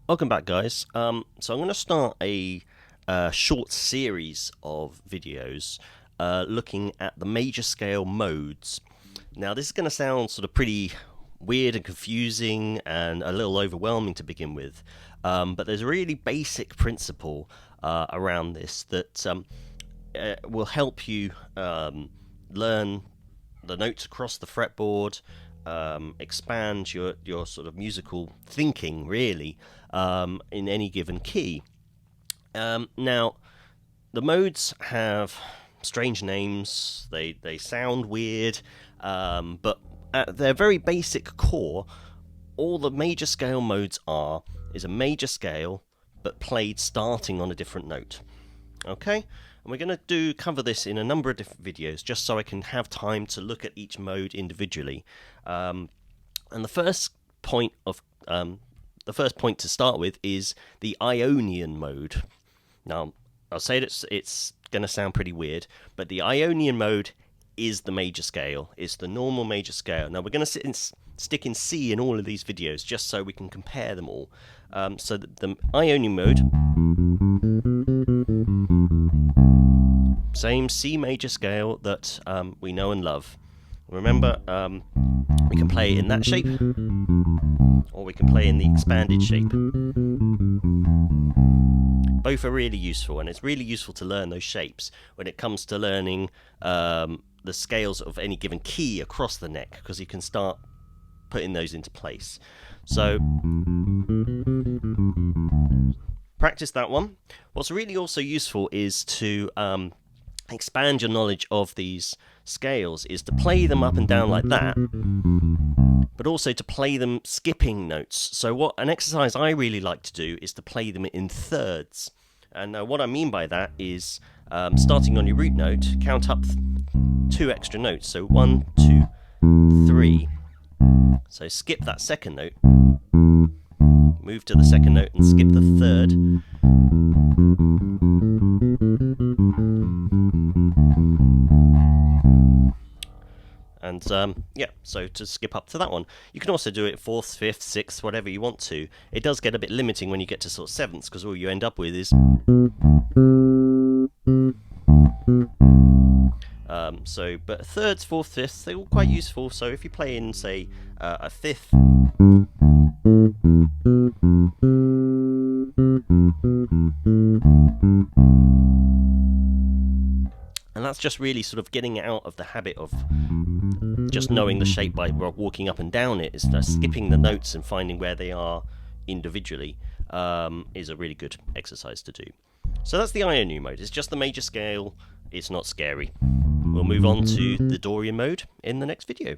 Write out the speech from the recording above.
Welcome back, guys. So I'm going to start a short series of videos looking at the major scale modes. Now, this is going to sound sort of pretty weird and confusing and a little overwhelming to begin with, but there's a really basic principle around this that will help you learn the notes across the fretboard, expand your sort of musical thinking, really, in any given key. Now, the modes have strange names. They sound weird, but at their very basic core, all the major scale modes is a major scale, but played starting on a different note. Okay, and we're going to cover this in a number of different videos, just so I can have time to look at each mode individually. And the first point to start with is the Ionian mode. Now, I'll say it's going to sound pretty weird, but the Ionian mode is the major scale. It's the normal major scale. Now, we're going to stick in C in all of these videos, just so we can compare them all. So the Ionian mode, same C major scale that we know and love. Remember, we can play in that shape, or we can play in the expanded shape. Both are really useful, and it's really useful to learn those shapes when it comes to learning the scales of any given key across the neck, because you can start putting those into place. So practice that one. What's really also useful is to expand your knowledge of these scales, is to play them up and down like that, but also to play them skipping notes. So an exercise I really like to do is to play them in thirds. And what I mean by that is starting on your root note, count up 2 extra notes. So 1, 2, 3. So skip that second note, move to the second note and skip the third. And yeah, so to skip up to that one. You can also do it 4th, 5th, 6th, whatever you want to. It does get a bit limiting when you get to sort of 7ths, because all you end up with is but 3rds, 4th, 5ths, they're all quite useful. So if you play in, say, a 5th, and that's just really sort of getting out of the habit of just knowing the shape by walking up and down it. Is skipping the notes and finding where they are individually is a really good exercise to do. So that's the Ionian mode. It's just the major scale. It's not scary. We'll move on to the Dorian mode in the next video.